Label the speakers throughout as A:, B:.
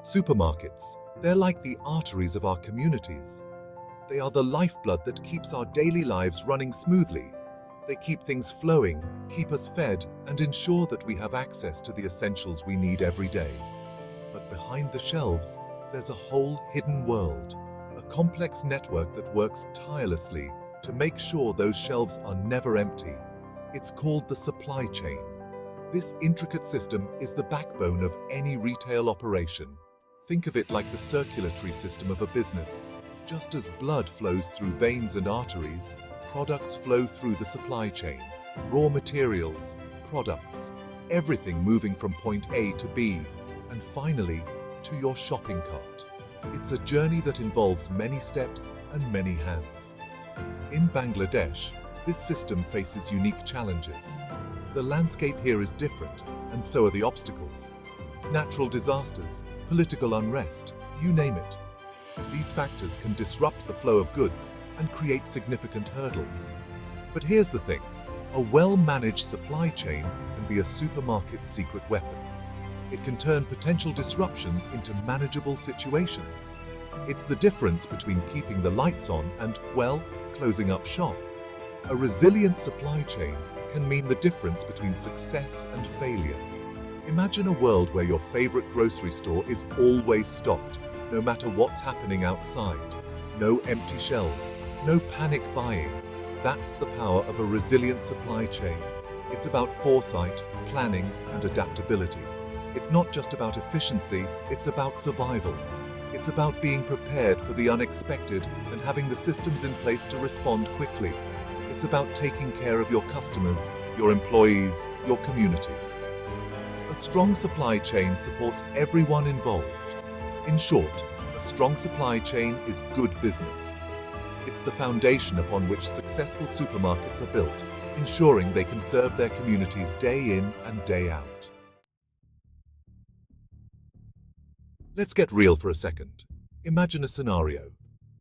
A: Supermarkets, they're like the arteries of our communities. They are the lifeblood that keeps our daily lives running smoothly. They keep things flowing, keep us fed, and ensure that we have access to the essentials we need every day. But behind the shelves, there's a whole hidden world, a complex network that works tirelessly to make sure those shelves are never empty. It's called the supply chain. This intricate system is the backbone of any retail operation. Think of it like the circulatory system of a business. Just as blood flows through veins and arteries, products flow through the supply chain. Raw materials, products, everything moving from point A to B, and finally, to your shopping cart. It's a journey that involves many steps and many hands. In Bangladesh, this system faces unique challenges. The landscape here is different, and so are the obstacles. Natural disasters, political unrest, you name it. These factors can disrupt the flow of goods and create significant hurdles. But here's the thing, a well-managed supply chain can be a supermarket's secret weapon. It can turn potential disruptions into manageable situations. It's the difference between keeping the lights on and, well, closing up shop. A resilient supply chain can mean the difference between success and failure. Imagine a world where your favorite grocery store is always stocked, no matter what's happening outside. No empty shelves, no panic buying. That's the power of a resilient supply chain. It's about foresight, planning, and adaptability. It's not just about efficiency, it's about survival. It's about being prepared for the unexpected and having the systems in place to respond quickly. It's about taking care of your customers, your employees, your community. A strong supply chain supports everyone involved. In short, a strong supply chain is good business. It's the foundation upon which successful supermarkets are built, ensuring they can serve their communities day in and day out. Let's get real for a second. Imagine a scenario.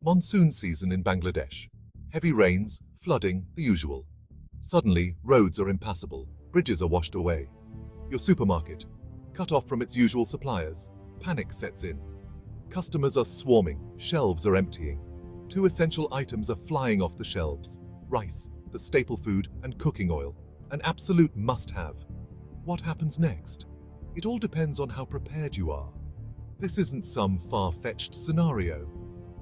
A: Monsoon season in Bangladesh. Heavy rains, flooding, the usual. Suddenly, roads are impassable, bridges are washed away. Your supermarket, cut off from its usual suppliers. Panic sets in. Customers are swarming, shelves are emptying. Two essential items are flying off the shelves. Rice, the staple food, and cooking oil, an absolute must-have. What happens next? It all depends on how prepared you are. This isn't some far-fetched scenario.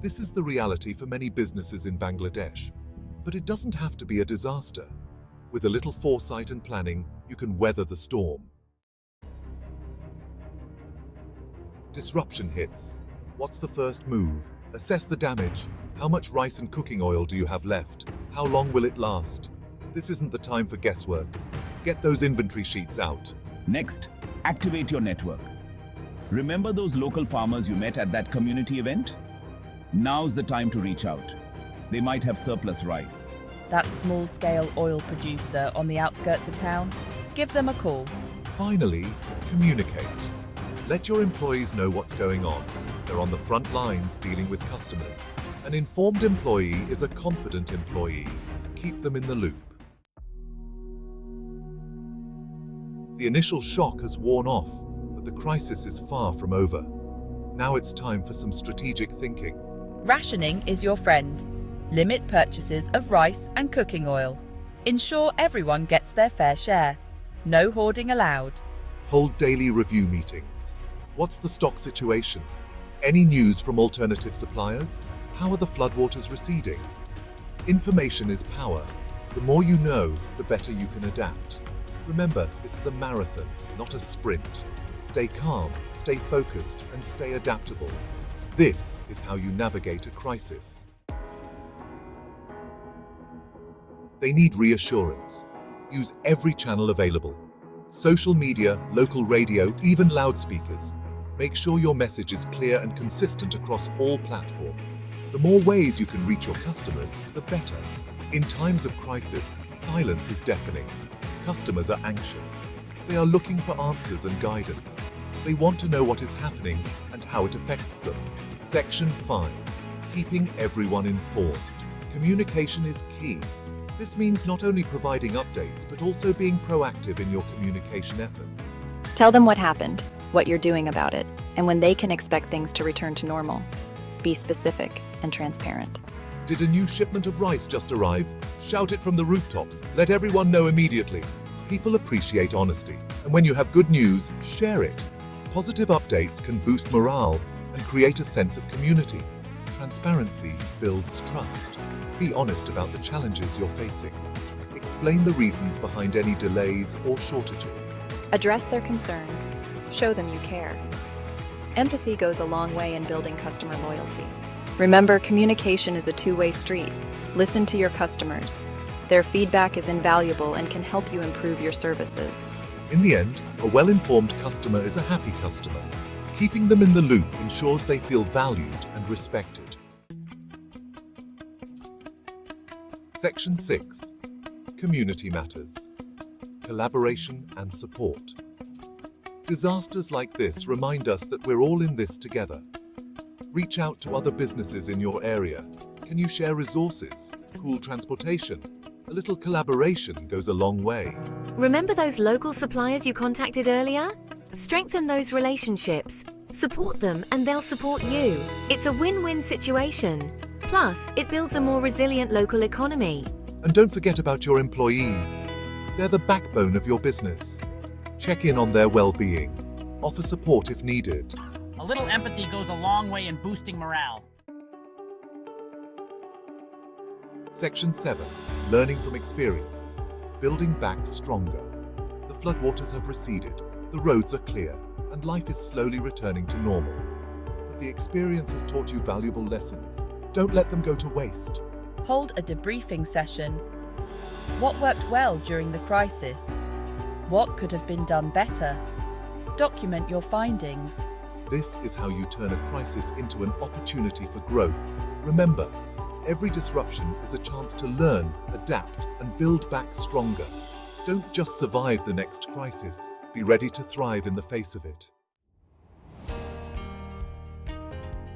A: This is the reality for many businesses in Bangladesh. But it doesn't have to be a disaster. With a little foresight and planning, you can weather the storm. Disruption hits. What's the first move? Assess the damage. How much rice and cooking oil do you have left? How long will it last? This isn't the time for guesswork. Get those inventory sheets out.
B: Next, activate your network. Remember those local farmers you met at that community event? Now's the time to reach out. They might have surplus rice.
C: That small-scale oil producer on the outskirts of town? Give them a call.
A: Finally, communicate. Let your employees know what's going on. They're on the front lines dealing with customers. An informed employee is a confident employee. Keep them in the loop. The initial shock has worn off, but the crisis is far from over. Now it's time for some strategic thinking.
C: Rationing is your friend. Limit purchases of rice and cooking oil. Ensure everyone gets their fair share. No hoarding allowed.
A: Hold daily review meetings. What's the stock situation? Any news from alternative suppliers? How are the floodwaters receding? Information is power. The more you know, the better you can adapt. Remember, this is a marathon, not a sprint. Stay calm, stay focused, and stay adaptable. This is how you navigate a crisis. They need reassurance. Use every channel available. Social media, local radio, even loudspeakers. Make sure your message is clear and consistent across all platforms. The more ways you can reach your customers, the better. In times of crisis, silence is deafening. Customers are anxious. They are looking for answers and guidance. They want to know what is happening and how it affects them. Section 5. Keeping everyone informed. Communication is key. This means not only providing updates, but also being proactive in your communication efforts.
D: Tell them what happened, what you're doing about it, and when they can expect things to return to normal. Be specific and transparent.
A: Did a new shipment of rice just arrive? Shout it from the rooftops. Let everyone know immediately. People appreciate honesty, and when you have good news, share it. Positive updates can boost morale and create a sense of community. Transparency builds trust. Be honest about the challenges you're facing. Explain the reasons behind any delays or shortages.
D: Address their concerns. Show them you care. Empathy goes a long way in building customer loyalty. Remember, communication is a two-way street. Listen to your customers. Their feedback is invaluable and can help you improve your services.
A: In the end, a well-informed customer is a happy customer. Keeping them in the loop ensures they feel valued and respected. Section 6. Community matters. Collaboration and support. Disasters like this remind us that we're all in this together. Reach out to other businesses in your area. Can you share resources? Pool transportation? A little collaboration goes a long way.
E: Remember those local suppliers you contacted earlier? Strengthen those relationships. Support them and they'll support you. It's a win-win situation. Plus, it builds a more resilient local economy.
A: And don't forget about your employees. They're the backbone of your business. Check in on their well-being. Offer support if needed.
F: A little empathy goes a long way in boosting morale.
A: Section 7. Learning from experience. Building back stronger. The floodwaters have receded, the roads are clear, and life is slowly returning to normal. But the experience has taught you valuable lessons. Don't let them go to waste.
C: Hold a debriefing session. What worked well during the crisis? What could have been done better? Document your findings.
A: This is how you turn a crisis into an opportunity for growth. Remember, every disruption is a chance to learn, adapt, and build back stronger. Don't just survive the next crisis. Be ready to thrive in the face of it.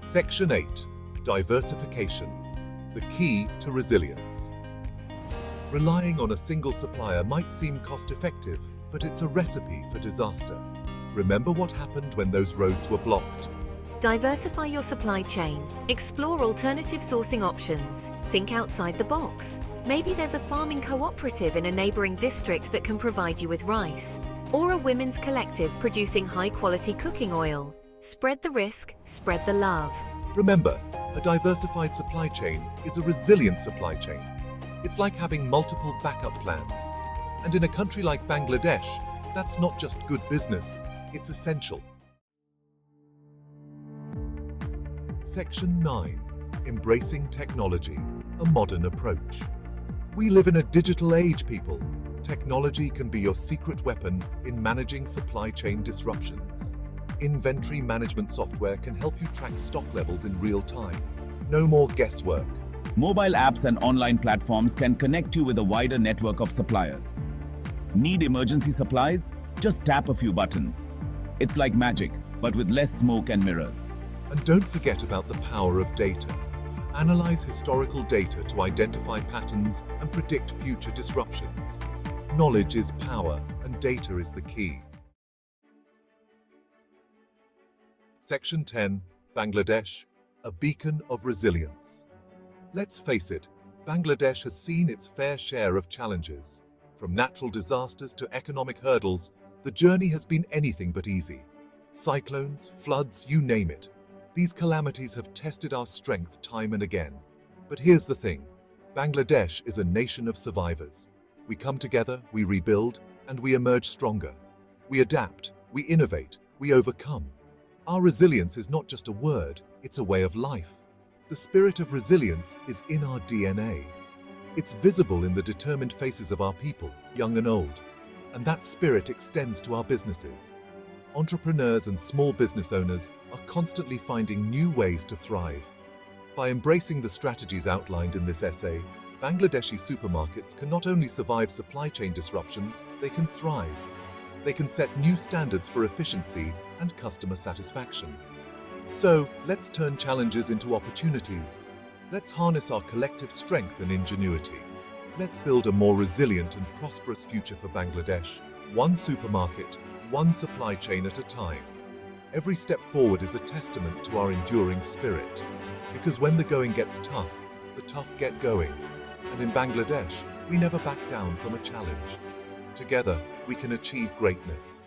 A: Section 8. Diversification. The key to resilience. Relying on a single supplier might seem cost-effective, but it's a recipe for disaster. Remember what happened when those roads were blocked.
E: Diversify your supply chain. Explore alternative sourcing options. Think outside the box. Maybe there's a farming cooperative in a neighboring district that can provide you with rice. Or a women's collective producing high-quality cooking oil. Spread the risk, spread the love.
A: Remember, a diversified supply chain is a resilient supply chain. It's like having multiple backup plans. And in a country like Bangladesh, that's not just good business, it's essential. Section 9. Embracing technology, a modern approach. We live in a digital age, people. Technology can be your secret weapon in managing supply chain disruptions. Inventory management software can help you track stock levels in real time. No more guesswork.
B: Mobile apps and online platforms can connect you with a wider network of suppliers. Need emergency supplies? Just tap a few buttons. It's like magic, but with less smoke and mirrors.
A: And don't forget about the power of data. Analyze historical data to identify patterns and predict future disruptions. Knowledge is power, and data is the key. Section 10. Bangladesh, a beacon of resilience. Let's face it, Bangladesh has seen its fair share of challenges. From natural disasters to economic hurdles, the journey has been anything but easy. Cyclones, floods, you name it. These calamities have tested our strength time and again. But here's the thing, Bangladesh is a nation of survivors. We come together, we rebuild, and we emerge stronger. We adapt, we innovate, we overcome. Our resilience is not just a word, it's a way of life. The spirit of resilience is in our DNA. It's visible in the determined faces of our people, young and old. And that spirit extends to our businesses. Entrepreneurs and small business owners are constantly finding new ways to thrive. By embracing the strategies outlined in this essay, Bangladeshi supermarkets can not only survive supply chain disruptions, they can thrive. They can set new standards for efficiency and customer satisfaction. So, let's turn challenges into opportunities. Let's harness our collective strength and ingenuity. Let's build a more resilient and prosperous future for Bangladesh, one supermarket, one supply chain at a time. Every step forward is a testament to our enduring spirit. Because when the going gets tough, the tough get going. And in Bangladesh, we never back down from a challenge. Together, we can achieve greatness.